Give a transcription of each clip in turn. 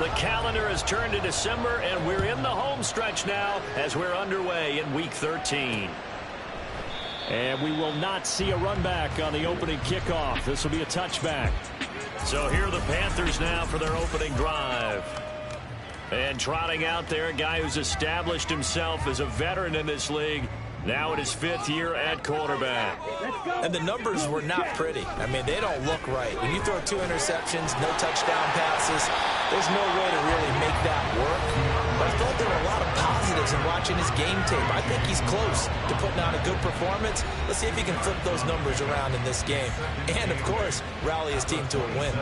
The calendar has turned to December, and we're in the home stretch now as we're underway in Week 13. And we will not see a run back on the opening kickoff. This will be a touchback. So here are the Panthers now for their opening drive. And trotting out there, a guy who's established himself as a veteran in this league, now in his 5th year at quarterback. And the numbers were not pretty. I mean, they don't look right. When you throw 2 interceptions, no touchdown passes, there's no way to really make that work. But I thought there were a lot of positives in watching his game tape. I think he's close to putting on a good performance. Let's see if he can flip those numbers around in this game. And, of course, rally his team to a win.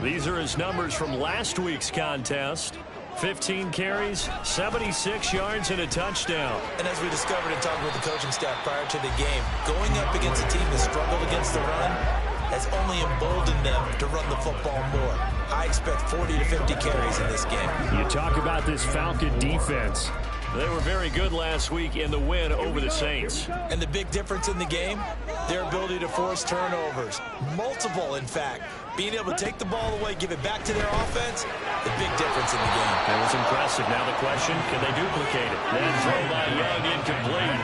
These are his numbers from last week's contest. 15 carries, 76 yards, and a touchdown. And as we discovered in talking with the coaching staff prior to the game, going up against a team that struggled against the run has only emboldened them to run the football more. I expect 40 to 50 carries in this game. You talk about this Falcon defense. They were very good last week in the win over the Saints. And the big difference in the game, their ability to force turnovers. Multiple, in fact. Being able to take the ball away, give it back to their offense, the big difference in the game. That was impressive. Now the question, can they duplicate it? That throw by Young incomplete.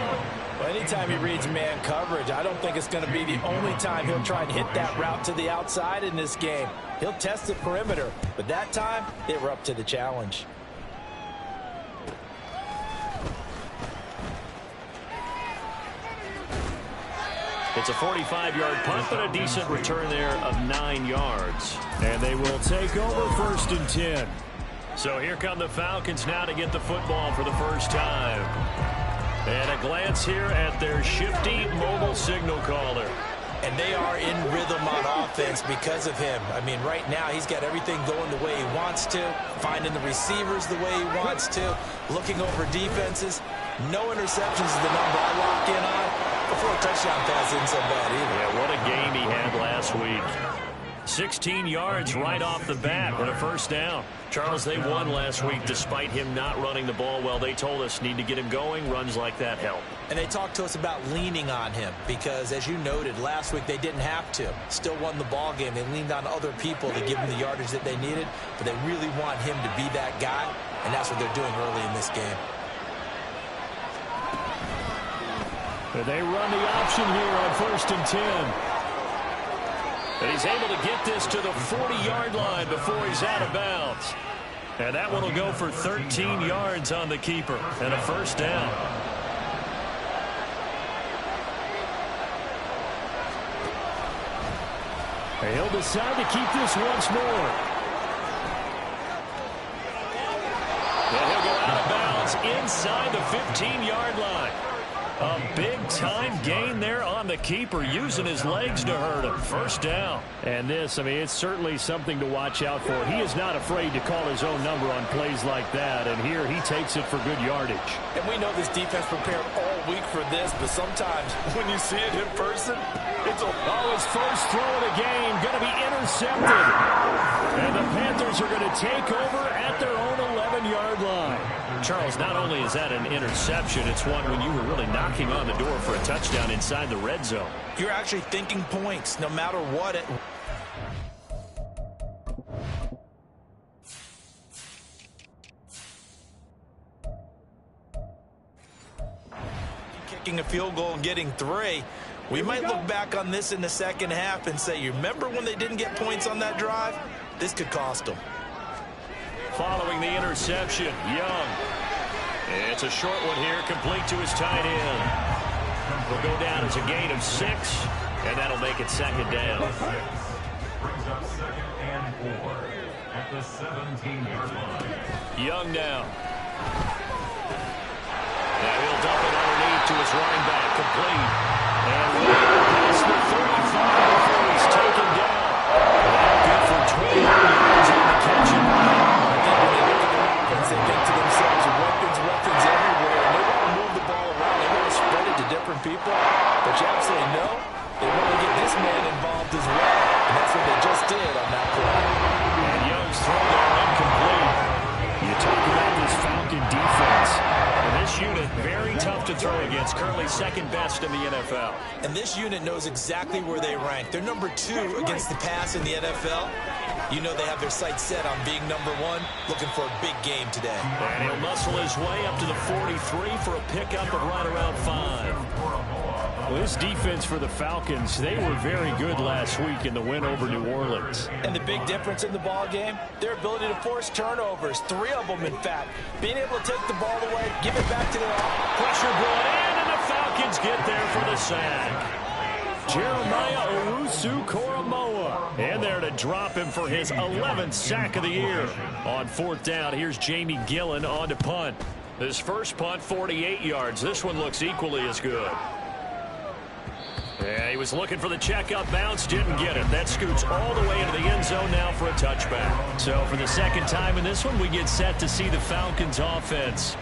Well, anytime he reads man coverage, I don't think it's going to be the only time he'll try and hit that route to the outside in this game. He'll test the perimeter, but that time, they were up to the challenge. It's a 45-yard punt, but a decent return there of 9 yards. And they will take over 1st and 10. So here come the Falcons now to get the football for the first time. And a glance here at their shifty mobile signal caller. And they are in rhythm on offense because of him. I mean, right now, he's got everything going the way he wants to, finding the receivers the way he wants to, looking over defenses. No interceptions is the number I lock in on. Before a touchdown pass isn't so bad either. Yeah, what a game he had last week. 16 yards right off the bat and a first down. Charles, they won last week despite him not running the ball well. They told us need to get him going. Runs like that help. And they talked to us about leaning on him because, as you noted, last week they didn't have to. Still won the ball game. They leaned on other people to give them the yardage that they needed, but they really want him to be that guy, and that's what they're doing early in this game. They run the option here on 1st and 10. And he's able to get this to the 40-yard line before he's out of bounds. And that one will go for 13 yards on the keeper and a first down. He'll decide to keep this once more. And he'll go out of bounds inside the 15-yard line. A big-time gain there on the keeper, using his legs to hurt him. First down. And this, I mean, it's certainly something to watch out for. He is not afraid to call his own number on plays like that, and here he takes it for good yardage. And we know this defense prepared all week for this, but sometimes when you see it in person, it's his first throw of the game going to be intercepted. And the Panthers are going to take over at their own 11-yard line. Charles, not only is that an interception, it's one when you were really knocking on the door for a touchdown inside the red zone. You're actually thinking points no matter what. Kicking a field goal and getting 3. We might look back on this in the second half and say, you remember when they didn't get points on that drive? This could cost them. Following the interception, Young. It's a short one here, complete to his tight end. Will go down as a gain of 6, and that'll make it second down. Brings up 2nd and 4 at the 17-yard line. Young now. Now he'll dump it underneath to his running back, complete. And past the 35 before he's taken down. Good for 20 yards on the catch and run. they think to themselves, weapons everywhere, and they want to move the ball around. They want to spread it to different people. But you absolutely know they want to get this man involved as well. And that's what they just did on that play. And Young's throw there incomplete. You talk about this Falcon defense. And this unit Very tough to throw against. Currently second best in the NFL. And this unit knows exactly where they rank. They're number 2 against the pass in the NFL. You know they have their sights set on being number 1, looking for a big game today. And he'll muscle his way up to the 43 for a pickup of right around 5. Well, this defense for the Falcons, they were very good last week in the win over New Orleans. And the big difference in the ball game, their ability to force turnovers, 3 of them in fact. Being able to take the ball away, give it back to their pressure brought in, and the Falcons get there for the sack. Jeremiah Owusu-Koramoah in there to drop him for his 11th sack of the year. On 4th down, here's Jamie Gillen on to punt. His first punt, 48 yards. This one looks equally as good. Yeah, he was looking for the check-up bounce, didn't get it. That scoots all the way into the end zone now for a touchback. So for the second time in this one, we get set to see the Falcons offense.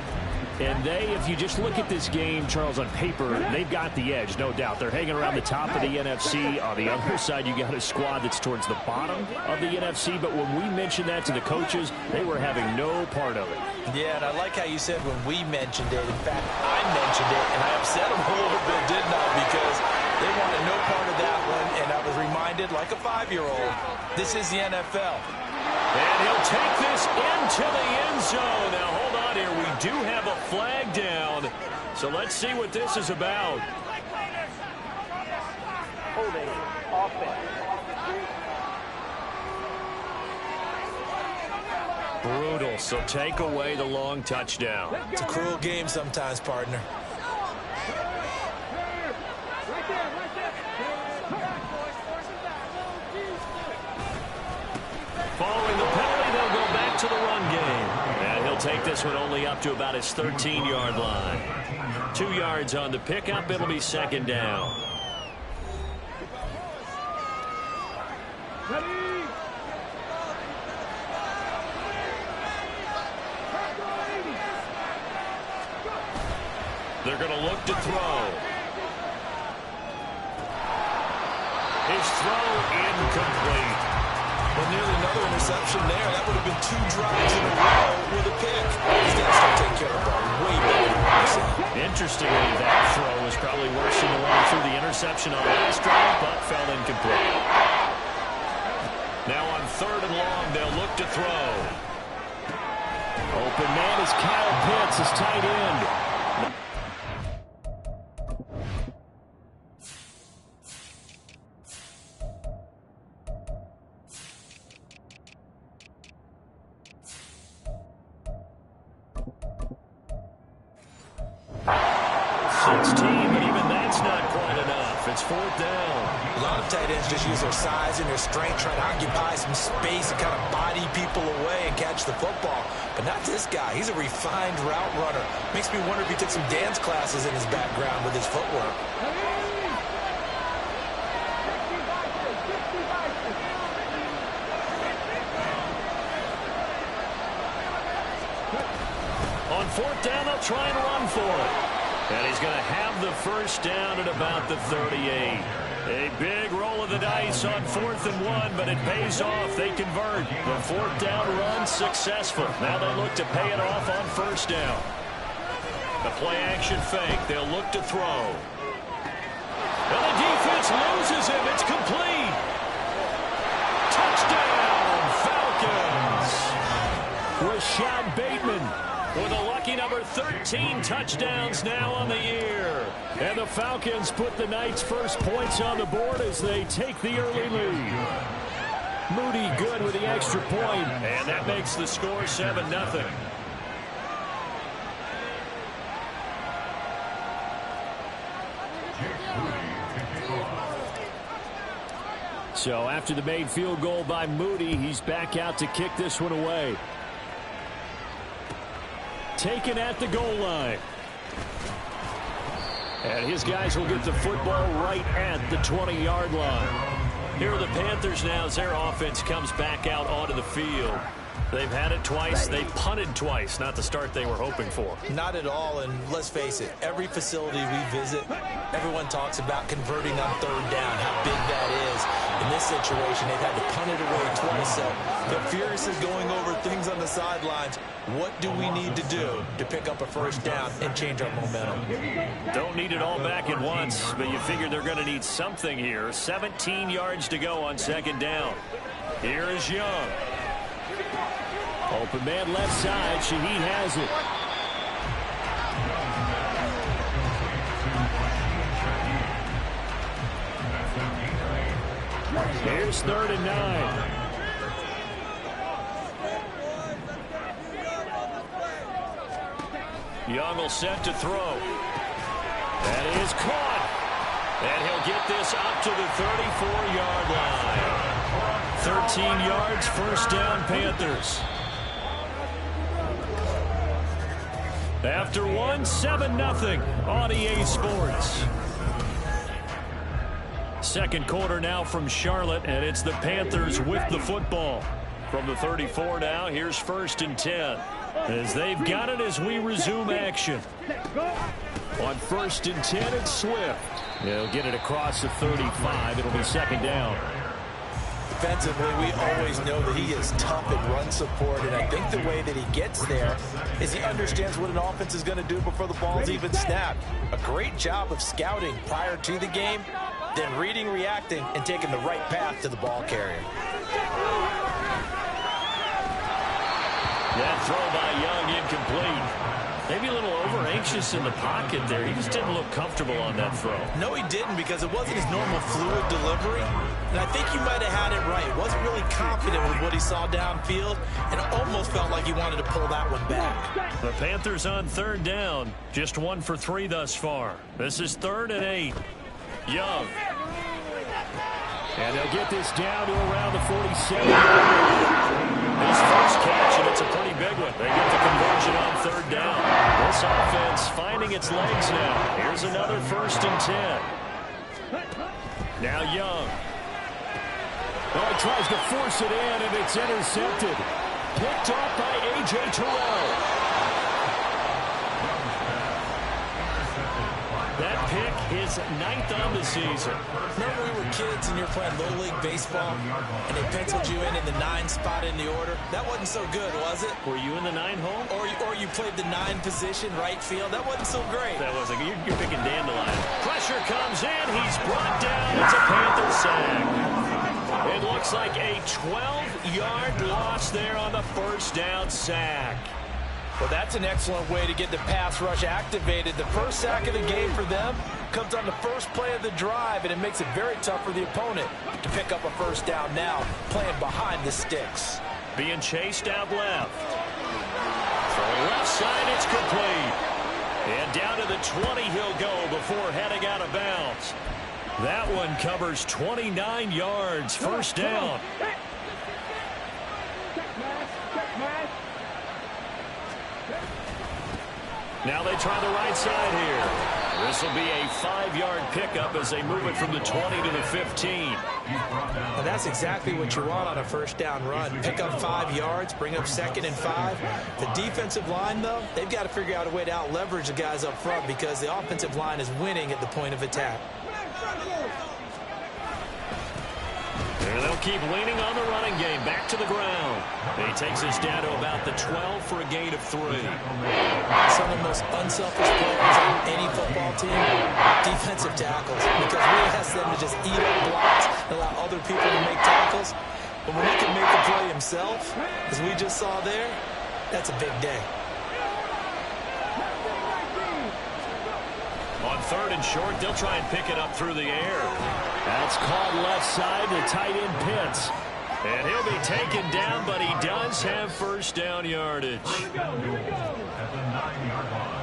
And they, if you just look at this game, Charles, on paper, they've got the edge, no doubt. They're hanging around the top of the NFC. On the other side, you got a squad that's towards the bottom of the NFC. But when we mentioned that to the coaches, they were having no part of it. Yeah, and I like how you said when we mentioned it. In fact, I mentioned it, and I upset them a little bit, didn't I? Because they wanted no part of that one, and I was reminded, like a 5-year-old, this is the NFL. And he'll take this into the end zone. Now, hold on here. We do have a flag down. So let's see what this is about. Holding offense. Brutal. So take away the long touchdown. It's a cruel game sometimes, partner. Following the penalty, they'll go back to the run game. And he'll take this one only up to about his 13-yard line. 2 yards on the pickup. It'll be second down. They're going to look to throw. His throw incomplete. Well, nearly another interception there. That would have been 2 drives in a row with a pick. He's got to start taking care of the ball way better. Interestingly, that throw was probably worse than the one through the interception on the last drive, but fell incomplete. Now on 3rd and long, they'll look to throw. Open man is Kyle Pitts, his tight end. It's 4th down. A lot of tight ends just use their size and their strength, trying to occupy some space and kind of body people away and catch the football. But not this guy. He's a refined route runner. Makes me wonder if he took some dance classes in his background with his footwork. On 4th down, they'll try and run for it. And he's going to have the first down at about the 38. A big roll of the dice on 4th and 1, but it pays off. They convert. The 4th down run successful. Now they look to pay it off on 1st down. The play-action fake. They'll look to throw. And the defense loses him. It's complete. Touchdown, Falcons. Rashad Bateman with a lucky number 13 touchdowns now on the year. And the Falcons put the Knights' first points on the board as they take the early lead. Moody good with the extra point, and that makes the score 7-0. So after the made field goal by Moody, he's back out to kick this one away. Taken at the goal line. And his guys will get the football right at the 20-yard line. Here are the Panthers now as their offense comes back out onto the field. They've had it twice. They've punted twice. Not the start they were hoping for. Not at all, and let's face it, every facility we visit, everyone talks about converting on third down, how big that is. In this situation, they've had to punt it away twice, so they're furiously going over things on the sidelines. What do we need to do to pick up a first down and change our momentum? Don't need it all back at once, but you figure they're going to need something here. 17 yards to go on second down. Here is Young. Open man left side. Shaheed has it. Here's 3rd and 9. Young will set to throw. That is caught. And he'll get this up to the 34-yard line. 13 yards, first down, Panthers. After 7-0 on EA Sports. Second quarter now from Charlotte, and it's the Panthers with the football. From the 34 now, here's 1st and 10. As they've got it as we resume action. On 1st and 10, it's Swift. He'll get it across the 35. It'll be second down. Defensively, we always know that he is tough in run support, and I think the way that he gets there is he understands what an offense is going to do before the ball's even snapped. A great job of scouting prior to the game, then reading, reacting, and taking the right path to the ball carrier. That throw by Young incomplete. Maybe a little over-anxious in the pocket there. He just didn't look comfortable on that throw. No, he didn't, because it wasn't his normal fluid delivery. And I think you might have had it right. He wasn't really confident with what he saw downfield, and it almost felt like he wanted to pull that one back. The Panthers on 3rd down. Just 1 for 3 thus far. This is 3rd and 8. Young. And they'll get this down to around the 47. His first catch, and it's a pretty big one. They get the conversion on 3rd down. This offense finding its legs now. Here's another 1st and 10. Now Young. Oh, he tries to force it in, and it's intercepted. Picked off by A.J. Terrell. That pick is 9th on the season. Remember we were kids and you were playing Little League Baseball, and they penciled you in the 9 spot in the order? That wasn't so good, was it? Were you in the 9 hole? Or you played the 9 position, right field? That wasn't so great. That wasn't good. You're picking dandelion. Pressure comes in. He's brought down. It's a Panther sack. It looks like a 12-yard loss there on the first down sack. Well, that's an excellent way to get the pass rush activated. The first sack of the game for them comes on the first play of the drive, and it makes it very tough for the opponent to pick up a first down now, playing behind the sticks. Being chased out left. From left side, it's complete. And down to the 20 he'll go before heading out of bounds. That one covers 29 yards. First down. Now they try the right side here. This will be a 5-yard pickup as they move it from the 20 to the 15. And that's exactly what you want on a first down run. Pick up 5 yards, bring up 2nd and 5. The defensive line, though, they've got to figure out a way to out-leverage the guys up front because the offensive line is winning at the point of attack. And they'll keep leaning on the running game. Back to the ground. He takes us down to about the 12 for a gain of 3. Some of the most unselfish players on any football team, defensive tackles, because we ask them to just eat up blocks and allow other people to make tackles. But when he can make the play himself, as we just saw there, that's a big day. On 3rd and short, they'll try and pick it up through the air. That's caught left side to tight end Pitts. And he'll be taken down, but he does have first down yardage. At the 9-yard line.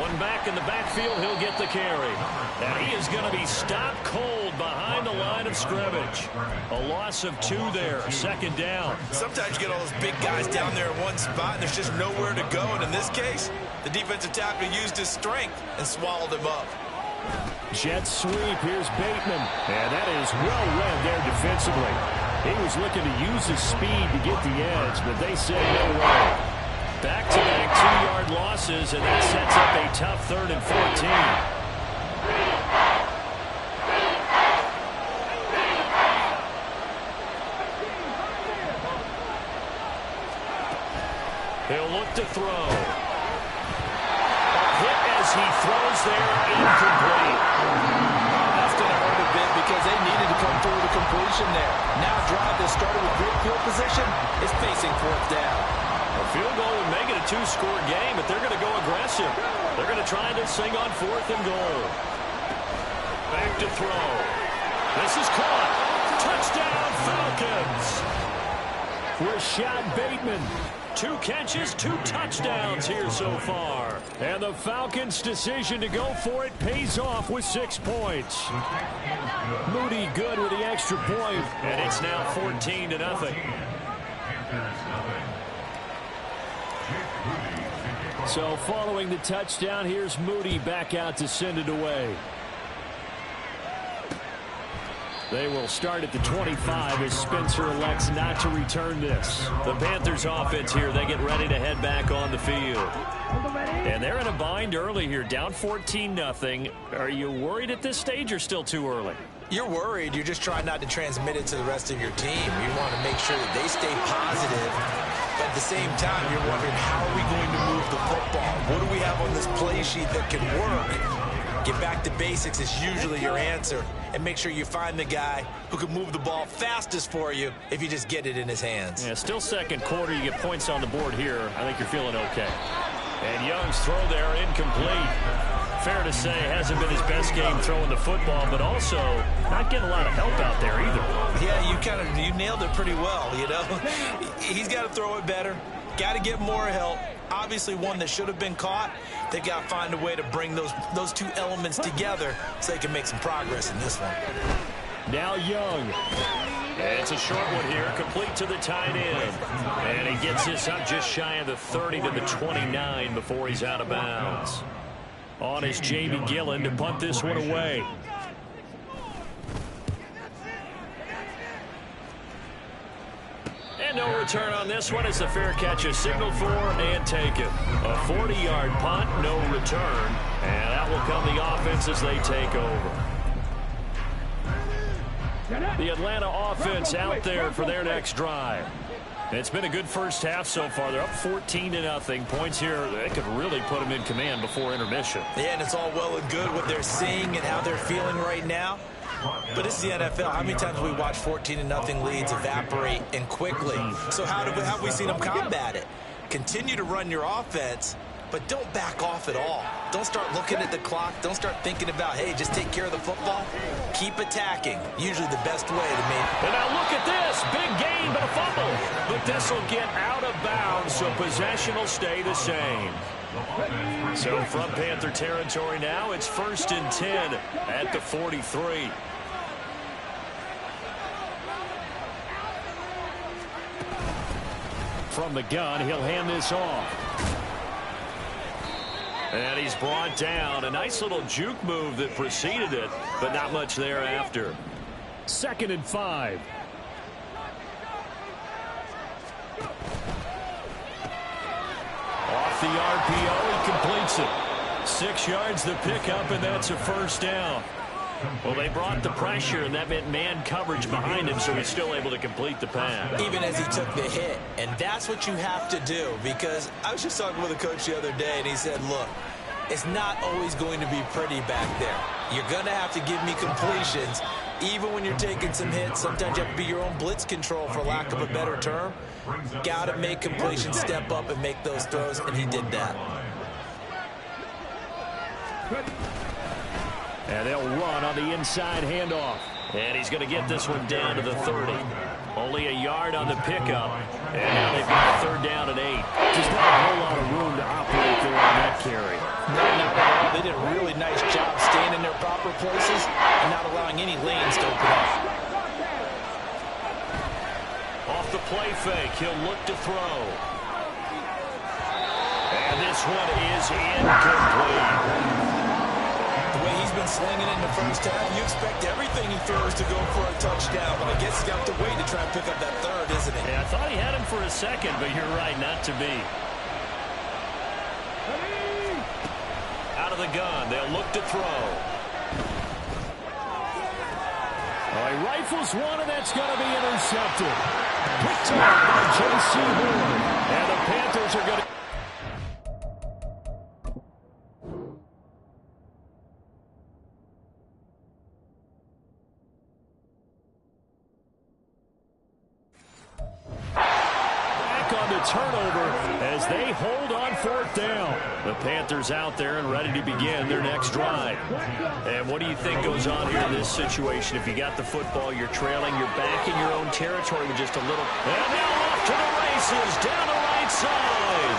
One back in the backfield, he'll get the carry. And he is going to be stopped cold behind the line of scrimmage. A loss of 2 there, second down. Sometimes you get all those big guys down there in one spot, and there's just nowhere to go. And in this case, the defensive tackle used his strength and swallowed him up. Jet sweep. Here's Bateman. And that is well read there defensively. He was looking to use his speed to get the edge, but they said no way. Back-to-back 2-yard losses, and that sets up a tough 3rd and 14. He'll look to throw. A hit as he throws there, incomplete. That's going to hurt a bit because they needed to come through the completion there. Now drive that started with great field position is facing 4th down. A field goal would make it a 2-score game, but they're going to go aggressive. They're going to try this thing on 4th and goal. Back to throw. This is caught. Touchdown, Falcons. Rashad Bateman. 2 catches, 2 touchdowns here so far. And the Falcons' decision to go for it pays off with 6 points. Moody good with the extra point. And it's now 14-0. So following the touchdown, here's Moody back out to send it away. They will start at the 25 as Spencer elects not to return this. The Panthers offense here, they get ready to head back on the field. And they're in a bind early here, down 14-0. Are you worried at this stage or still too early? You're worried. You're just trying not to transmit it to the rest of your team. You want to make sure that they stay positive. But at the same time, you're wondering, how are we going to move the football? What do we have on this play sheet that can work? Get back to basics is usually your answer. And make sure you find the guy who can move the ball fastest for you if you just get it in his hands. Yeah, still second quarter. You get points on the board here. I think you're feeling okay. And Young's throw there, incomplete. Fair to say, hasn't been his best game throwing the football, but also not getting a lot of help out there either. Yeah, you nailed it pretty well, you know. He's got to throw it better. Got to get more help. Obviously one that should have been caught. They've got to find a way to bring those 2 elements together so they can make some progress in this one. Now Young. It's a short one here, complete to the tight end. And he gets this up just shy of the 30 to the 29 before he's out of bounds. On is J.B. Gillen to punt this one away. And no return on this one as the fair catch is signaled for and taken. A 40-yard punt, no return. And that will come the offense as they take over. The Atlanta offense out there for their next drive. It's been a good first half so far. They're up 14-0. Points here, they could really put them in command before intermission. Yeah, and it's all well and good what they're seeing and how they're feeling right now. But it's the NFL. How many times have we watched 14-0 leads evaporate and quickly? So how have we seen them combat it? Continue to run your offense, but don't back off at all. Don't start looking at the clock. Don't start thinking about, hey, just take care of the football. Keep attacking. Usually the best way to make. And now look at this. Big gain, but a fumble. But this will get out of bounds, so possession will stay the same. So from Panther territory now, it's 1st and 10 at the 43. From the gun, he'll hand this off. And he's brought down. A nice little juke move that preceded it, but not much thereafter. 2nd and 5. Off the RPO, he completes it. 6 yards the pickup, and that's a 1st down. Well, they brought the pressure, and that meant man coverage behind him, so he's still able to complete the pass. Even as he took the hit. And that's what you have to do, because I was just talking with a coach the other day, and he said, look, it's not always going to be pretty back there. You're going to have to give me completions. Even when you're taking some hits, sometimes you have to be your own blitz control, for lack of a better term. Got to make completions, step up, and make those throws, and he did that. And they'll run on the inside handoff. And he's going to get this one down to the 30. Only a yard on the pickup. And now they've got a 3rd down and 8. Just not a whole lot of room to operate there on that carry. No, not at all. They did a really nice job staying in their proper places and not allowing any lanes to open up. Off the play fake, he'll look to throw. And this one is incomplete. The way he's been slinging it in the first half, you expect everything he throws to go for a touchdown, but I guess he's got to wait to try and pick up that 3rd, isn't he? Yeah, I thought he had him for a second, but you're right, not to be. Out of the gun, they'll look to throw. He rifles one, and that's going to be intercepted. Picked off by J.C. Horn. And the Panthers are going to... turnover as they hold on 4th down. The Panthers out there and ready to begin their next drive. And what do you think goes on here in this situation? If you got the football, you're trailing, you're back in your own territory with just a little... And now off to the races, down the right side.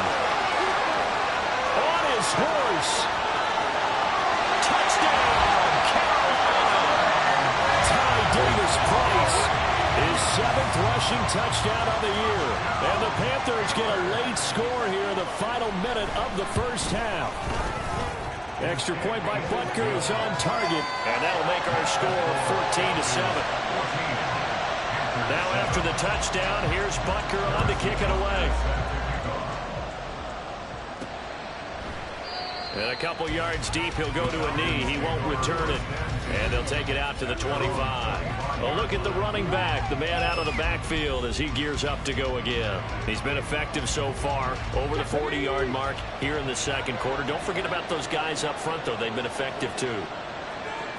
On his horse. Touchdown, Carolina. Ty Davis-Price. His 7th rushing touchdown on the year. And the Panthers get a late score here in the final minute of the first half. Extra point by Butker is on target. And that'll make our score 14-7. Now after the touchdown, here's Butker on to kick it away. And a couple yards deep, he'll go to a knee. He won't return it. And they'll take it out to the 25. A look at the running back, the man out of the backfield as he gears up to go again. He's been effective so far, over the 40-yard mark here in the 2nd quarter. Don't forget about those guys up front, though. They've been effective, too.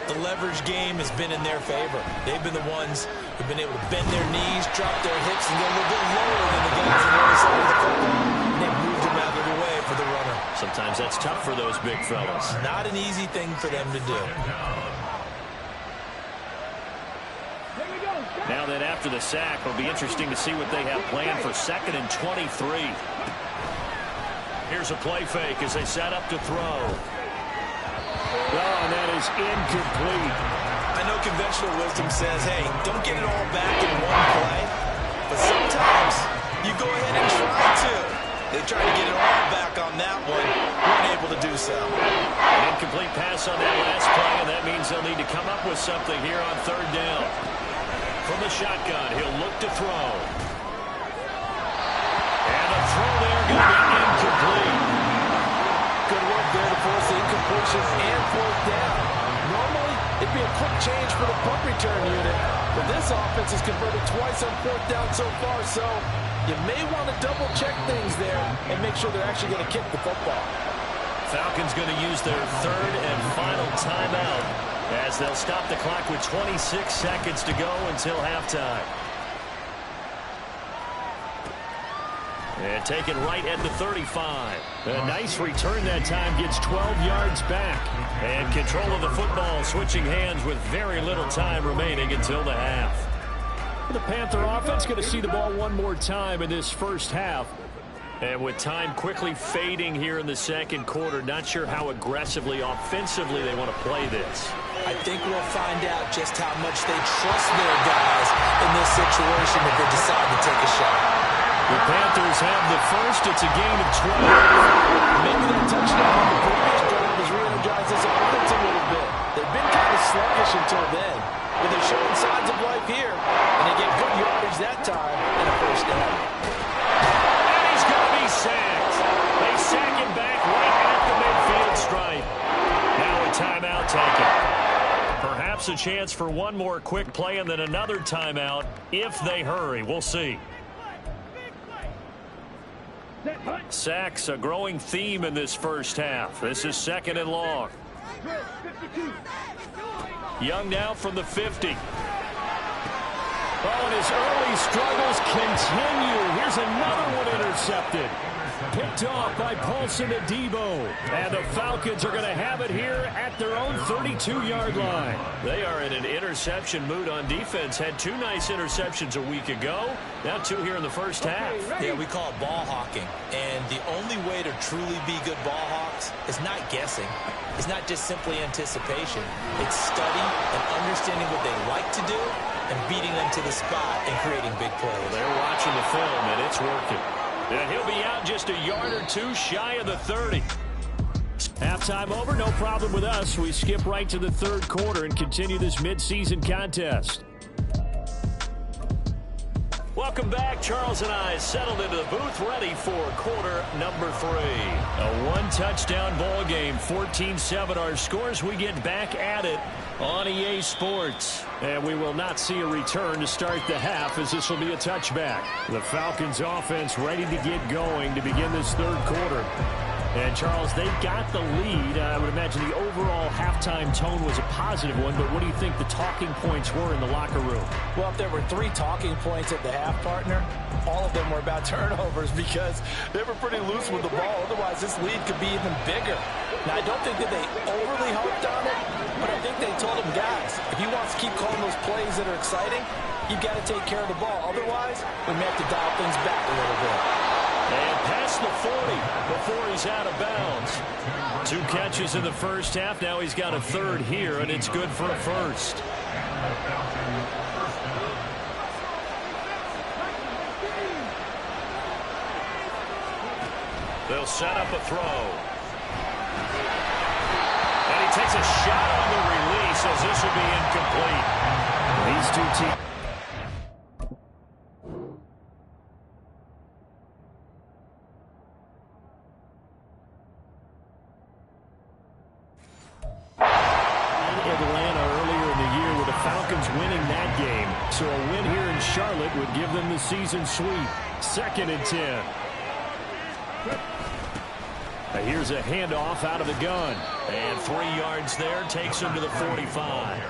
The leverage game has been in their favor. They've been the ones who've been able to bend their knees, drop their hips, and go a little bit lower than the guys on the other side of the football. And they've moved them out of the way for the runner. Sometimes that's tough for those big fellas. Not an easy thing for them to do. Now then, after the sack, it'll be interesting to see what they have planned for 2nd and 23. Here's a play fake as they set up to throw. Oh, and that is incomplete. I know conventional wisdom says, hey, don't get it all back in one play. But sometimes you go ahead and try to. They tried to get it all back on that one. Weren't able to do so. An incomplete pass on that last play, and that means they'll need to come up with something here on 3rd down. From the shotgun, he'll look to throw. And a throw there going to be incomplete. Good work there to force the incompletion and 4th down. Normally, it'd be a quick change for the punt return unit, but this offense has converted twice on 4th down so far, so you may want to double-check things there and make sure they're actually going to kick the football. Falcons going to use their 3rd and final timeout as they'll stop the clock with 26 seconds to go until halftime. And taken right at the 35. A nice return that time, gets 12 yards back. And control of the football switching hands with very little time remaining until the half. The Panther offense going to see the ball one more time in this first half. And with time quickly fading here in the 2nd quarter, not sure how aggressively, offensively they want to play this. I think we'll find out just how much they trust their guys in this situation if they decide to take a shot. The Panthers have the first. It's a gain of 12. Maybe that touchdown on the previous drive has re-energized this offense a little bit. They've been kind of sluggish until then, but they're showing signs of life here, and they get good yardage that time and a 1st down. And he's going to be sacked. They sack him back right at the midfield stripe. Now a timeout taken. Perhaps a chance for one more quick play and then another timeout if they hurry. We'll see. Sacks, a growing theme in this first half. This is 2nd and long. Young now from the 50. Oh, and his early struggles continue. Here's another one intercepted. Picked off by Paulson Adebo. And the Falcons are going to have it here at their own 32-yard line. They are in an interception mood on defense. Had 2 nice interceptions a week ago. Now 2 here in the first half. Yeah, we call it ball hawking. And the only way to truly be good ball hawks is not guessing. It's not just simply anticipation. It's study and understanding what they like to do and beating them to the spot and creating big plays. They're watching the film, and it's working. Yeah, he'll be out just a yard or 2 shy of the 30. Halftime over, no problem with us. We skip right to the third quarter and continue this midseason contest. Welcome back. Charles and I settled into the booth, ready for quarter number 3. A 1-touchdown ball game, 14-7 our scores. We get back at it on EA Sports. And we will not see a return to start the half, as this will be a touchback. The Falcons offense ready to get going to begin this third quarter. And, Charles, they've got the lead. I would imagine the overall halftime tone was a positive one, but what do you think the talking points were in the locker room? Well, if there were 3 talking points at the half, partner, all of them were about turnovers because they were pretty loose with the ball. Otherwise, this lead could be even bigger. Now, I don't think that they overly harped on it, but I think they told them, guys, if you want to keep calling those plays that are exciting, you've got to take care of the ball. Otherwise, we may have to dial things back a little bit. And past the 40 before he's out of bounds. 2 catches in the first half. Now he's got a third here, and it's good for a first. They'll set up a throw. And he takes a shot on the release as this will be incomplete. These 2 teams. Winning that game, so a win here in Charlotte would give them the season sweep. 2nd and 10. Here's a handoff out of the gun, and 3 yards there takes him to the 45.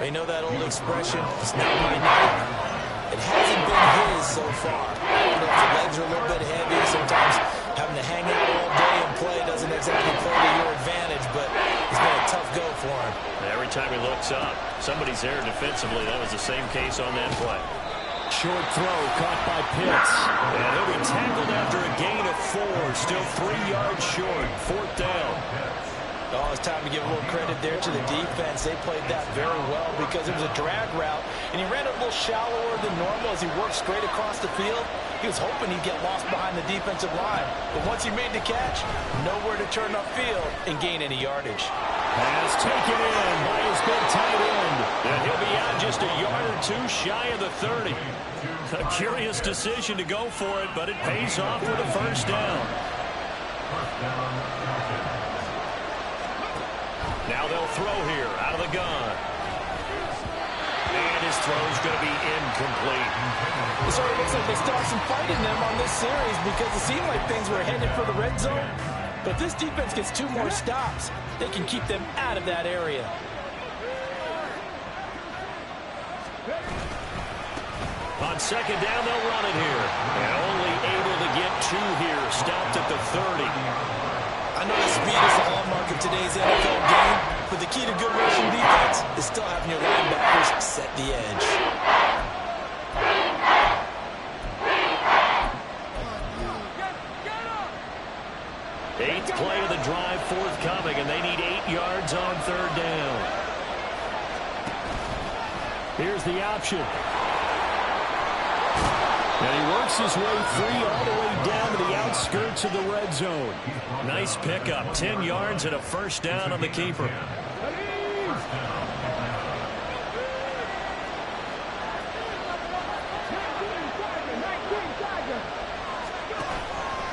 They know that old expression, it's not my night. It hasn't been his so far. I don't know if the legs are a little bit heavy. Sometimes having to hang out all day and play doesn't exactly play to your advantage, but it's been a tough go for him. Every time he looks up, somebody's there defensively. That was the same case on that play. Short throw caught by Pitts. And he'll be tackled after a gain of 4. Still 3 yards short. 4th down. Oh, it's time to give a little credit there to the defense. They played that very well because it was a drag route, and he ran a little shallower than normal as he worked straight across the field. He was hoping he'd get lost behind the defensive line. But once he made the catch, nowhere to turn upfield and gain any yardage. Pass taken in by his big tight end. And he'll be out just a yard or 2 shy of the 30. A curious decision to go for it, but it pays off with a first down. Now they'll throw here out of the gun. And his throw's going to be incomplete. It sort of looks like they still have some fight in them on this series because it seemed like things were headed for the red zone. But if this defense gets 2 more stops, they can keep them out of that area. On 2nd down, they'll run it here. And only able to get 2 here. Stopped at the 30. I know that speed is the hallmark of today's NFL game, but the key to good rushing defense is still having your linebackers set the edge. Eighth play of the drive forthcoming, and they need 8 yards on 3rd down. Here's the option. And he works his way free all the way down to the outskirts of the red zone. Nice pickup, 10 yards and a first down on the keeper.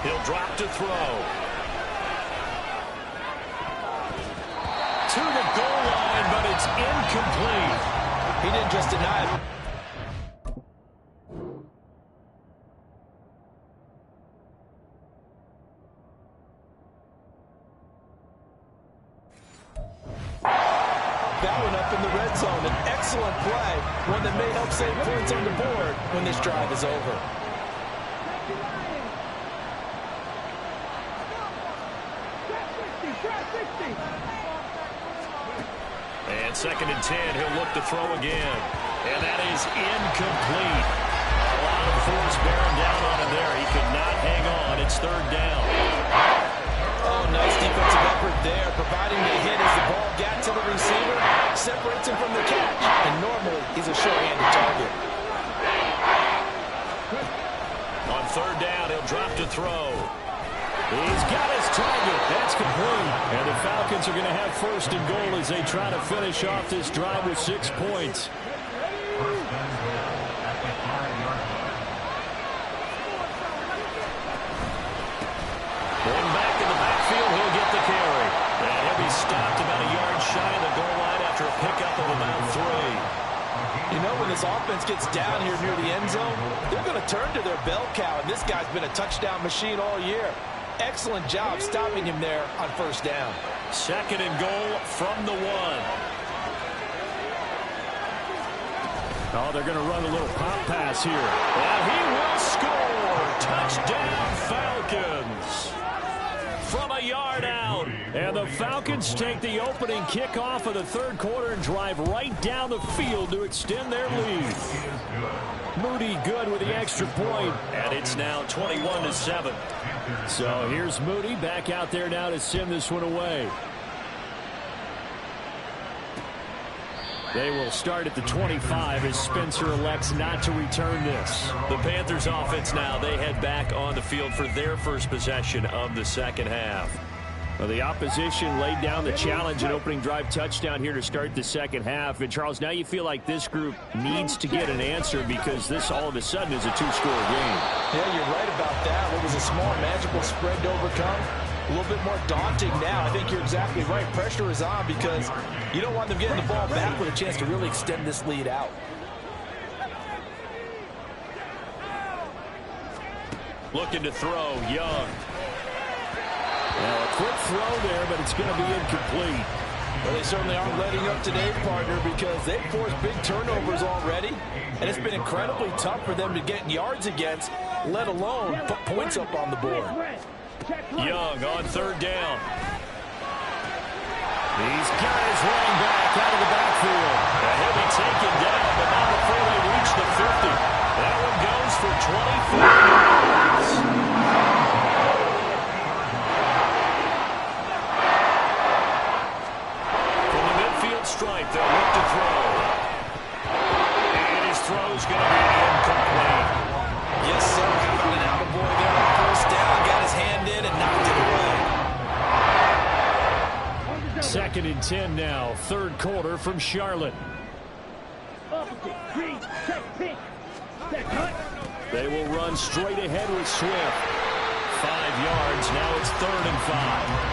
He'll drop to throw. To the goal line, but it's incomplete. He didn't just deny it. That one up in the red zone. An excellent play. One that may help save points on the board when this drive is over. And 2nd and 10, he'll look to throw again. And that is incomplete. A lot of force bearing down on him there. He could not hang on. It's 3rd down. Oh, nice defensive effort there, providing the hit as the ball got to the receiver, separates him from the catch. And normally, he's a short-handed target. On 3rd down, he'll drop to throw. He's got his target. That's complete. And the Falcons are going to have 1st and goal as they try to finish off this drive with 6 points. 1st and goal at the 5-yard line. Going back in the backfield, he'll get the carry. And he'll be stopped about a yard shy of the goal line after a pickup of about 3. You know, when this offense gets down here near the end zone, they're going to turn to their bell cow, and this guy's been a touchdown machine all year. Excellent job stopping him there on 1st down. 2nd and goal from the 1. Oh, they're going to run a little pop pass here. And he will score. Touchdown, Falcons. From a yard out. And the Falcons take the opening kickoff of the 3rd quarter and drive right down the field to extend their lead. Moody good with the extra point. And it's now 21-7. So here's Moody back out there now to send this one away. They will start at the 25 as Spencer elects not to return this. The Panthers offense now, they head back on the field for their first possession of the 2nd half. Well, the opposition laid down the challenge and opening drive touchdown here to start the 2nd half. And, Charles, now you feel like this group needs to get an answer because this all of a sudden is a 2-score game. Yeah, you're right about that. What was a small, magical spread to overcome? A little bit more daunting now. I think you're exactly right. Pressure is on because you don't want them getting the ball back with a chance to really extend this lead out. Looking to throw, Young. Well, a quick throw there, but it's going to be incomplete. Well, they certainly aren't letting up today, partner, because they've forced big turnovers already, and it's been incredibly tough for them to get yards against, let alone put points up on the board. Young on 3rd down. He's got his running back out of the backfield. And he'll be taken down, but not before they reach the 50. That one goes for 24 yards. From the midfield stripe, they'll look to throw. And his throw's going to be incomplete. Yes, sir. How about an attaboy there on 1st down? Got his hand in and knocked it away. 2nd and 10 now. 3rd quarter from Charlotte. They will run straight ahead with Swift. 5 yards. Now it's 3rd and 5.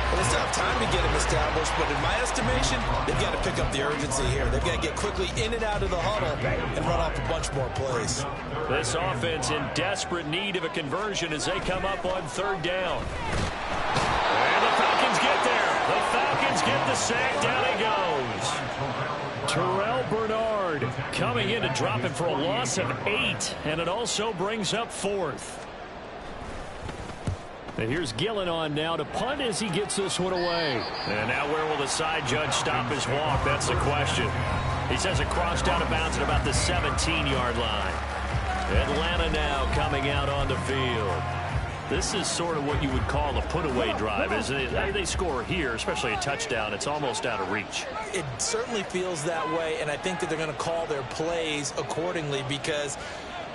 Well, they still have time to get him established, but in my estimation, they've got to pick up the urgency here. They've got to get quickly in and out of the huddle and run off a bunch more plays. This offense in desperate need of a conversion as they come up on 3rd down. And the Falcons get there. The Falcons get the sack. Down he goes. Terrell Bernard coming in to drop it for a loss of 8. And it also brings up 4th. And here's Gillen on now to punt as he gets this one away. And now where will the side judge stop his walk? That's the question. He says it crossed out of bounds at about the 17-yard line. Atlanta now coming out on the field. This is sort of what you would call a put-away drive, isn't it? They score here, especially a touchdown. It's almost out of reach. It certainly feels that way, and I think that they're going to call their plays accordingly because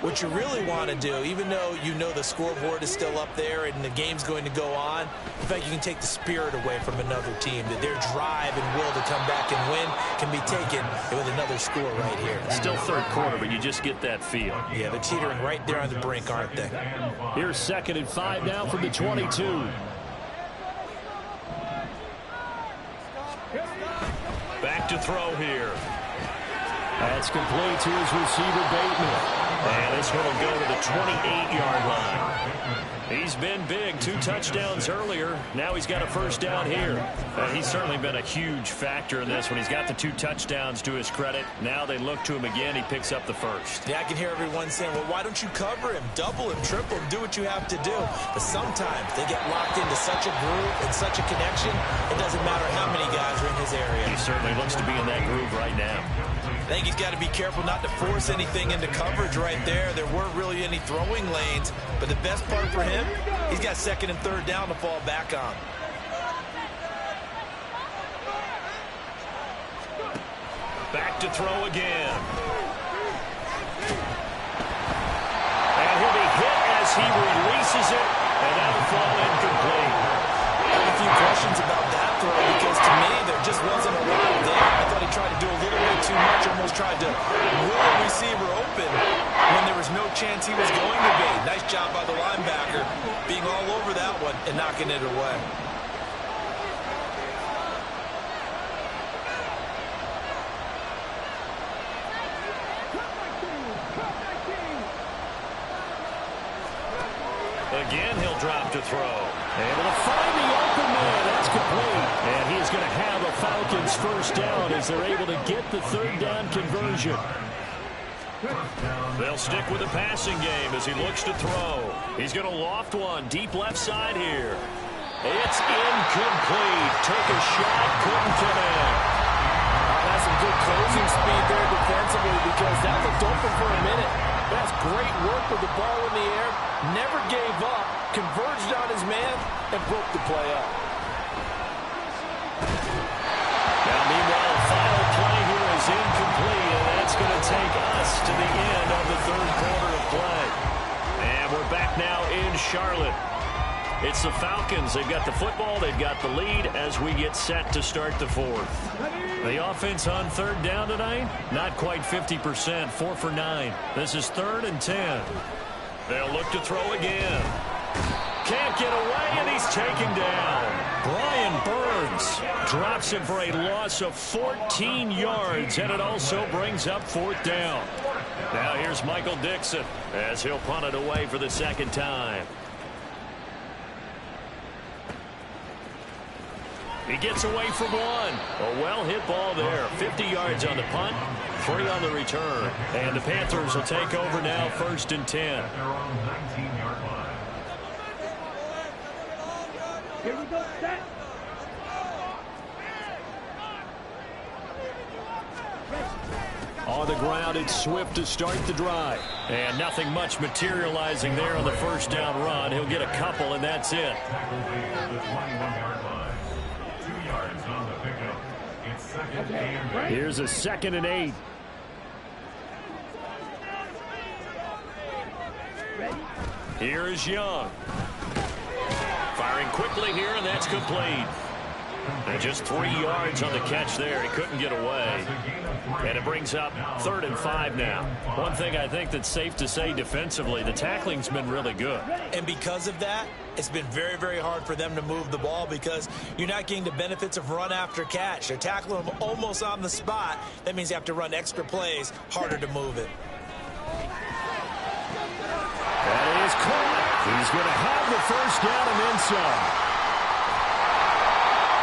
what you really want to do, even though you know the scoreboard is still up there and the game's going to go on, in fact, you can take the spirit away from another team, that their drive and will to come back and win can be taken with another score right here. Still 3rd quarter, but you just get that feel. Yeah, they're teetering right there on the brink, aren't they? Here's 2nd and 5 now from the 22. Back to throw here. That's complete to his receiver, Bateman. And this one will go to the 28-yard line. He's been big. 2 touchdowns earlier. Now he's got a first down here. He's certainly been a huge factor in this one. He's got the 2 touchdowns to his credit. Now they look to him again. He picks up the first. Yeah, I can hear everyone saying, well, why don't you cover him? Double him, triple him, do what you have to do. But sometimes they get locked into such a groove and such a connection, it doesn't matter how many guys are in his area. He certainly looks to be in that groove right now. I think he's got to be careful not to force anything into coverage right there. There weren't really any throwing lanes. But the best part for him, he's got 2nd and 3rd down to fall back on. Back to throw again. And he'll be hit as he releases it. And that'll fall incomplete. I have a few questions about that throw because to me there just wasn't a lot there. I thought he tried to do a little bit too much, almost tried to roll a receiver open when there was no chance he was going to be. Nice job by the linebacker being all over that one and knocking it away. Again, he'll drop to throw. Able to find the open man. That's complete. And he is going to have a Falcons first down as they're able to get the 3rd down conversion. They'll stick with the passing game as he looks to throw. He's going to loft one deep left side here. It's incomplete. Took a shot, couldn't come in. That's some good closing speed there defensively because that looked open for a minute. That's great work with the ball in the air. Never gave up, converged on his man, and broke the play up. Now, meanwhile, final play here is incomplete, and that's going to take us to the end of the 3rd quarter of play. And we're back now in Charlotte. It's the Falcons. They've got the football. They've got the lead as we get set to start the 4th. The offense on 3rd down tonight, not quite 50%, 4 for 9. This is 3rd and 10. They'll look to throw again. Can't get away, and he's taken down. Brian Burns drops him for a loss of 14 yards, and it also brings up 4th down. Now here's Michael Dixon as he'll punt it away for the 2nd time. He gets away from one. A well-hit ball there. 50 yards on the punt, 3 on the return. And the Panthers will take over now, 1st and 10. At their own 19-yard line. Here we go, set. On the ground, it's Swift to start the drive. And nothing much materializing there on the first down run. He'll get a couple, and that's it. Tackle made at the 21-yard line. 2 yards on the pickup. It's 2nd and 8. Here's a 2nd and 8. Here is Young. Firing quickly here, and that's complete. And just 3 yards on the catch there. He couldn't get away. And it brings up 3rd and 5 now. One thing I think that's safe to say defensively, the tackling's been really good. And because of that, it's been very, very hard for them to move the ball because you're not getting the benefits of run after catch. They're tackling them almost on the spot. That means you have to run extra plays, harder to move it. That is caught. He's going to have the first down and then some.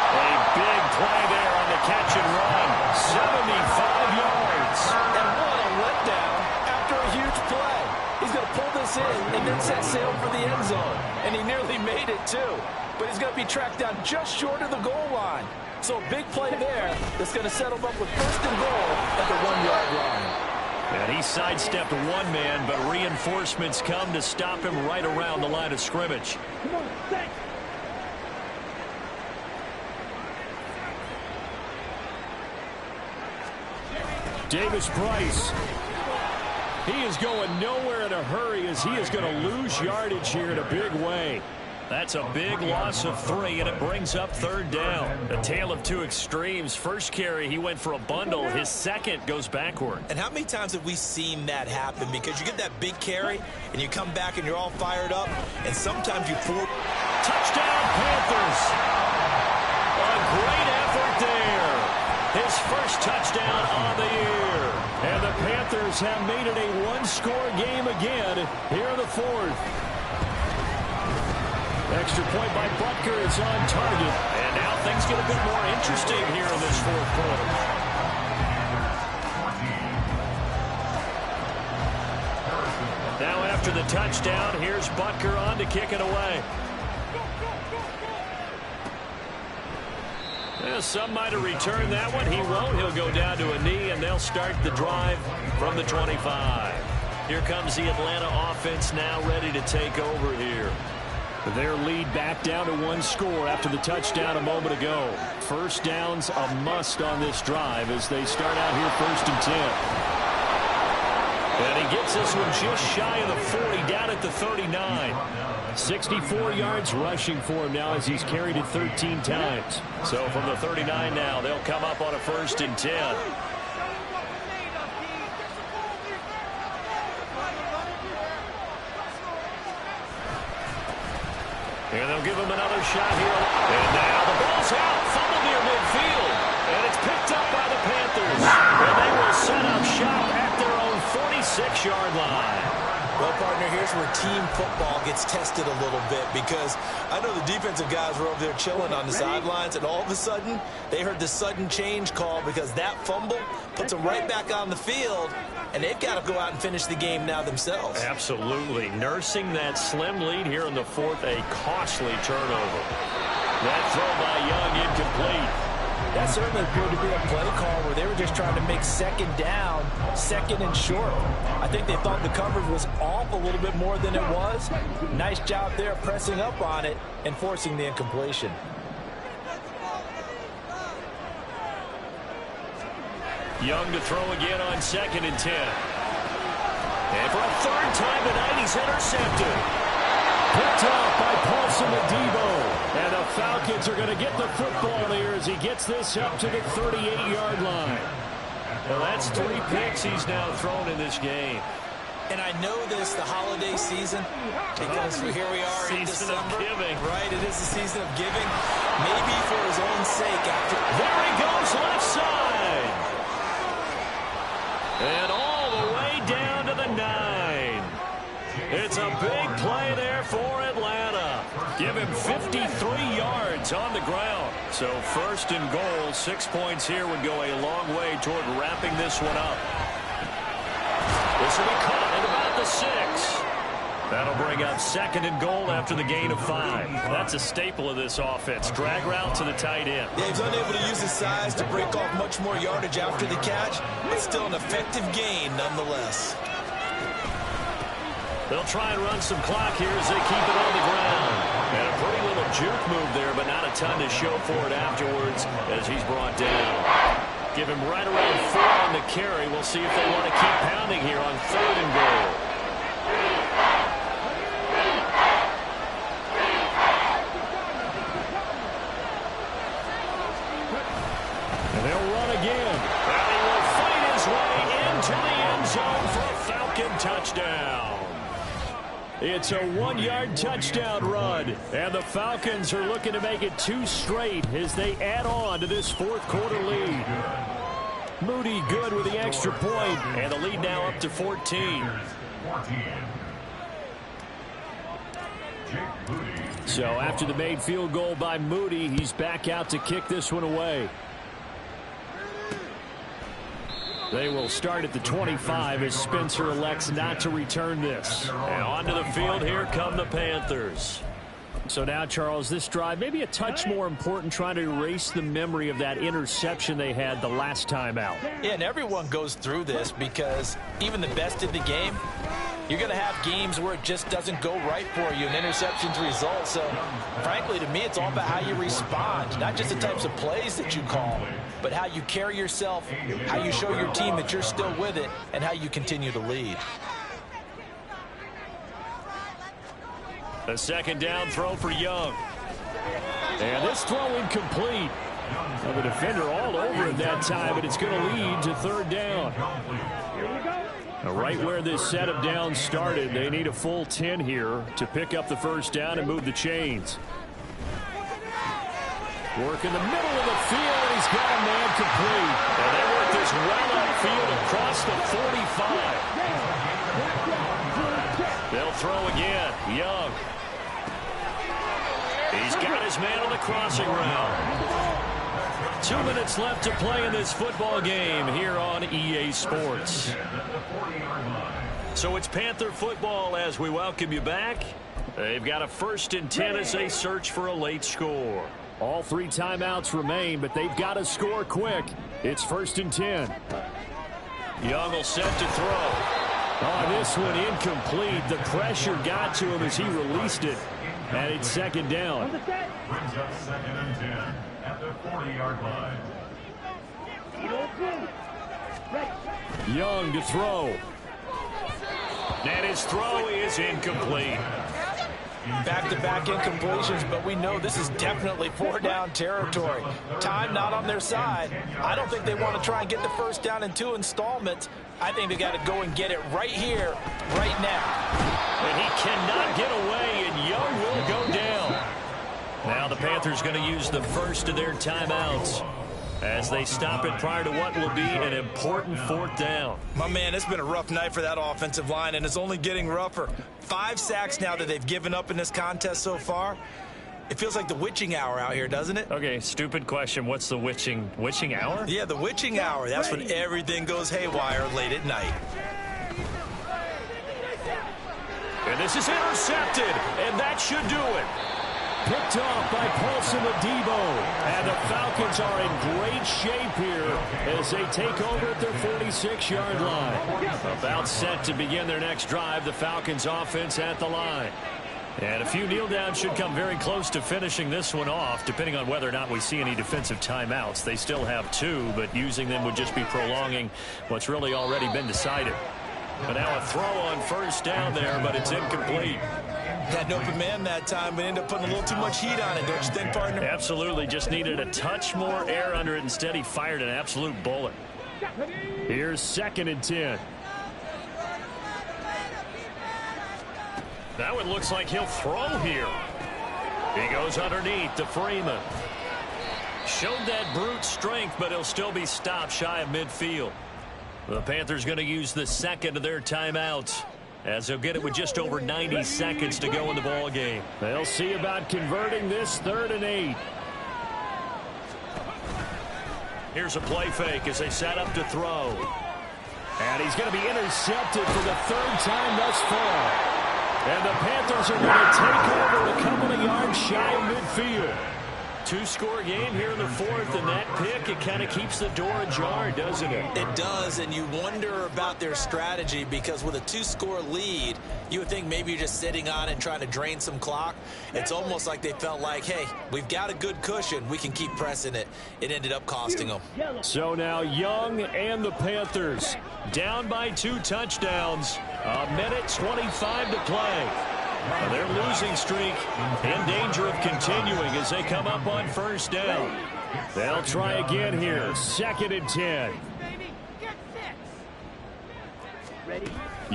A big play there on the catch and run. 75 yards. And what a letdown after a huge play. He's going to pull this in and then set sail for the end zone. And he nearly made it, too. But he's going to be tracked down just short of the goal line. So a big play there that's going to settle up with 1st and goal at the 1-yard line. And he sidestepped one man, but reinforcements come to stop him right around the line of scrimmage. Come on, set. Davis Price. He is going nowhere in a hurry as he is going to lose yardage here in a big way. That's a big loss of 3, and it brings up 3rd down. A tale of 2 extremes. First carry, he went for a bundle. His second goes backward. And how many times have we seen that happen? Because you get that big carry, and you come back and you're all fired up, and sometimes you Touchdown, Panthers! A great effort there. His first touchdown on the year. And the Panthers have made it a 1-score game again here in the 4th. Extra point by Butker is on target. And now things get a bit more interesting here in this fourth quarter. Now after the touchdown, here's Butker on to kick it away. Well, some might have returned that one. He won't. He'll go down to a knee, and they'll start the drive from the 25. Here comes the Atlanta offense now ready to take over here. Their lead back down to one score after the touchdown a moment ago. First down's a must on this drive as they start out here 1st and 10. And he gets this one just shy of the 40, down at the 39. 64 yards rushing for him now as he's carried it 13 times. So from the 39 now, they'll come up on a 1st and 10. And they'll give him another shot here. And now the ball's out. Fumble near midfield. And it's picked up by the Panthers. And they will set up shop at their own 46-yard line. Well, partner, here's where team football gets tested a little bit because I know the defensive guys were over there chilling on the sidelines, and all of a sudden, they heard the sudden change call because that fumble puts them right back on the field, and they've got to go out and finish the game now themselves. Absolutely. Nursing that slim lead here in the fourth, a costly turnover. That throw by Young incomplete. That certainly appeared to be a play call where they were just trying to make second down, second and short. I think they thought the coverage was off a little bit more than it was. Nice job there pressing up on it and forcing the incompletion. Young to throw again on 2nd and 10. And for a 3rd time tonight, he's intercepted. Picked off by Paulson Adebo. And the Falcons are going to get the football here as he gets this up to the 38-yard line. Well, that's 3 picks he's now thrown in this game. And I know this, the holiday season, because here we are in Season of December. giving. Right, it is the season of giving. Maybe for his own sake after. There he goes, left side. And all the way down to the 9. It's a big play there for Atlanta. Give him 53 yards on the ground. So 1st and goal, 6 points here would go a long way toward wrapping this one up. This will be caught at about the 6. That'll bring up 2nd and goal after the gain of 5. That's a staple of this offense. Drag route to the tight end. Yeah, he's unable to use his size to break off much more yardage after the catch, but still an effective gain nonetheless. They'll try and run some clock here as they keep it on the ground. And a pretty little juke move there, but not a ton to show for it afterwards as he's brought down. Give him right around 4 on the carry. We'll see if they want to keep pounding here on 3rd and goal. And they'll run again. And he will fight his way into the end zone for a Falcon touchdown. It's a 1-yard touchdown run, and the Falcons are looking to make it 2 straight as they add on to this 4th quarter lead. Moody good with the extra point, and the lead now up to 14. So after the made field goal by Moody, he's back out to kick this one away. They will start at the 25 as Spencer elects not to return this. And onto the field, here come the Panthers. So now, Charles, this drive maybe a touch more important, trying to erase the memory of that interception they had the last time out. Yeah, and everyone goes through this because even the best in the game, you're going to have games where it just doesn't go right for you, and interceptions result. So, frankly, to me, it's all about how you respond, not just the types of plays that you call, but how you carry yourself, how you show your team that you're still with it, and how you continue to lead. A 2nd down throw for Young. And this throw incomplete. Well, the defender all over it that time, but it's going to lead to 3rd down. Now, right where this set of downs started, they need a full 10 here to pick up the 1st down and move the chains. Work in the middle of the field, and he's got a man complete. And they work this well upfield across the 45. They'll throw again. Young. He's got his man on the crossing route. 2 minutes left to play in this football game here on EA Sports. So it's Panther football as we welcome you back. They've got a 1st and 10 as they search for a late score. All 3 timeouts remain, but they've got to score quick. It's 1st and 10. Young will set to throw. Oh, this one incomplete. The pressure got to him as he released it. And it's 2nd down. Brings up 2nd and 10 at the 40-yard line. Young to throw. And his throw is incomplete. Back-to-back incompletions, but we know this is definitely 4-down territory. Time not on their side. I don't think they want to try and get the 1st down in 2 installments. I think they got to go and get it right here, right now. And he cannot get away, and Young will go down. Now the Panthers going to use the first of their timeouts as they stop it prior to what will be an important 4th down. My man, it's been a rough night for that offensive line, and it's only getting rougher. 5 sacks now that they've given up in this contest so far. It feels like the witching hour out here, doesn't it? Okay, stupid question. What's the witching hour? Yeah, the witching hour. That's when everything goes haywire late at night. And this is intercepted, and that should do it. Picked off by Paulson Adebo. And the Falcons are in great shape here as they take over at their 46-yard line. About set to begin their next drive. The Falcons offense at the line. And a few kneel downs should come very close to finishing this one off, depending on whether or not we see any defensive timeouts. They still have 2, but using them would just be prolonging what's really already been decided. But now a throw on 1st down there, but it's incomplete. Had an open man that time, but ended up putting a little too much heat on it, don't you think, partner? Absolutely. Just needed a touch more air under it. Instead, he fired an absolute bullet. Here's 2nd and 10. Now it looks like he'll throw here. He goes underneath to Freeman. Showed that brute strength, but he'll still be stopped shy of midfield. The Panthers going to use the 2nd of their timeouts, as they'll get it with just over 90 seconds to go in the ball game. They'll see about converting this 3rd and 8. Here's a play fake as they set up to throw. And he's going to be intercepted for the 3rd time thus far. And the Panthers are going to take over a couple of yards shy of midfield. 2-score game here in the 4th, and that pick, it kind of keeps the door ajar, doesn't it? It does, and you wonder about their strategy, because with a 2-score lead, you would think maybe you're just sitting on it and trying to drain some clock. It's almost like they felt like, hey, we've got a good cushion. We can keep pressing it. It ended up costing them. So now Young and the Panthers down by 2 touchdowns. A minute 25 to play. Their losing streak in danger of continuing as they come up on 1st down. They'll try again here. 2nd and 10.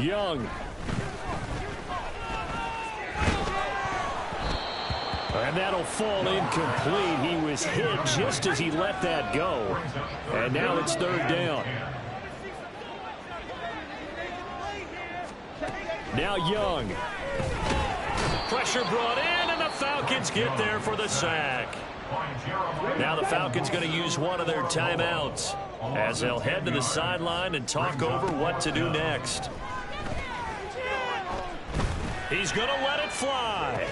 Young. And that'll fall incomplete. He was hit just as he let that go. And now it's 3rd down. Now Young. Pressure brought in, and the Falcons get there for the sack. Now the Falcons going to use one of their timeouts as they'll head to the sideline and talk over what to do next. He's going to let it fly.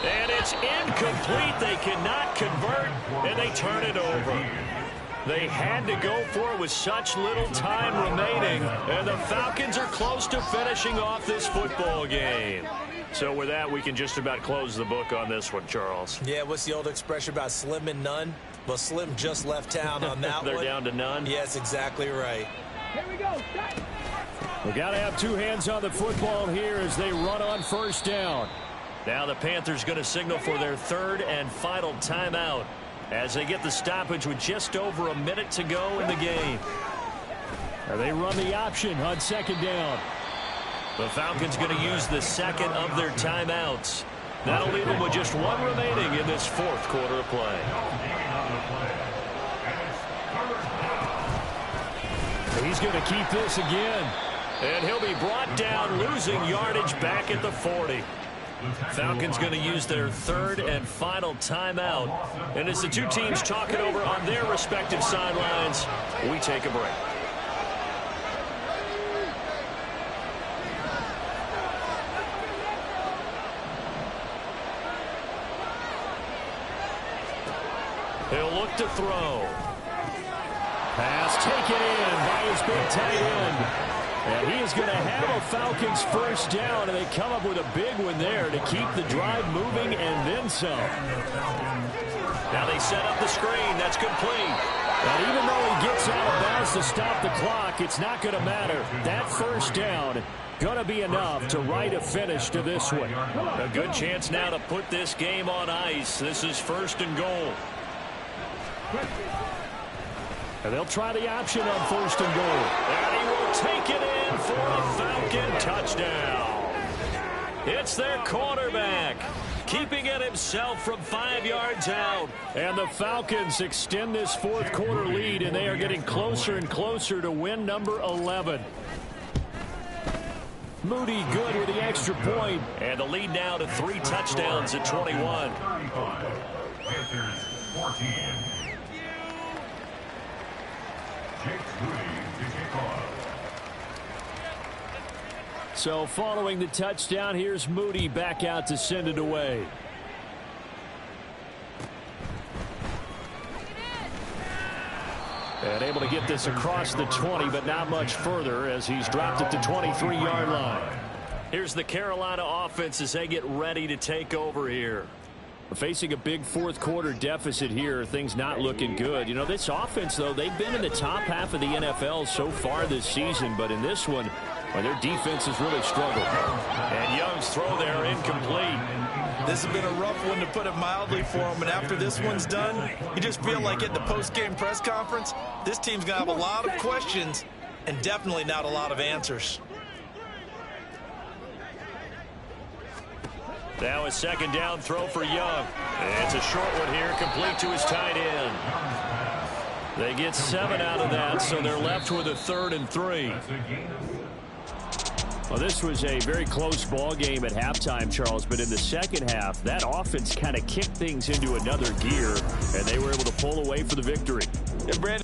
And it's incomplete. They cannot convert, and they turn it over. They had to go for it with such little time remaining, and the Falcons are close to finishing off this football game. So with that, we can just about close the book on this one, Charles. Yeah, what's the old expression about slim and none? Well, Slim just left town on that They're one. down to none? Yes, exactly right. Here we go. We got to have 2 hands on the football here as they run on 1st down. Now the Panthers going to signal for their 3rd and final timeout as they get the stoppage with just over a minute to go in the game. And they run the option on 2nd down. The Falcons going to use the 2nd of their timeouts. That'll leave them with just 1 remaining in this 4th quarter of play. He's going to keep this again. And he'll be brought down, losing yardage back at the 40. Falcons going to use their third and final timeout. And as the two teams talk it over on their respective sidelines, we take a break. He'll look to throw. Pass taken in by his big tight end. And he is going to have a Falcons first down, and they come up with a big one there to keep the drive moving and then some. Now they set up the screen. That's complete. And even though he gets out of bounds to stop the clock, it's not going to matter. That first down going to be enough to write a finish to this one. A good chance now to put this game on ice. This is first and goal. And they'll try the option on first and goal. And he will take it in for a Falcon touchdown. It's their quarterback, keeping it himself from 5 yards out. And the Falcons extend this fourth quarter lead, and they are getting closer and closer to win number 11. Moody good with the extra point. And the lead now to 3 touchdowns at 21. Panthers 14. So following the touchdown, here's Moody back out to send it away. And able to get this across the 20, but not much further as he's dropped at the 23-yard line. Here's the Carolina offense as they get ready to take over here. Facing a big fourth quarter deficit here, things not looking good. You know, this offense, though, they've been in the top half of the NFL so far this season, but in this one, well, their defense has really struggled. And Young's throw there incomplete. This has been a rough one, to put it mildly, for him, and after this one's done, you just feel like at the post-game press conference, this team's going to have a lot of questions and definitely not a lot of answers. Now a second down throw for Young. It's a short one here, complete to his tight end. They get 7 out of that, so they're left with a 3rd and 3. Well, this was a very close ball game at halftime, Charles, but in the second half, that offense kind of kicked things into another gear, and they were able to pull away for the victory. Yeah, Brandon.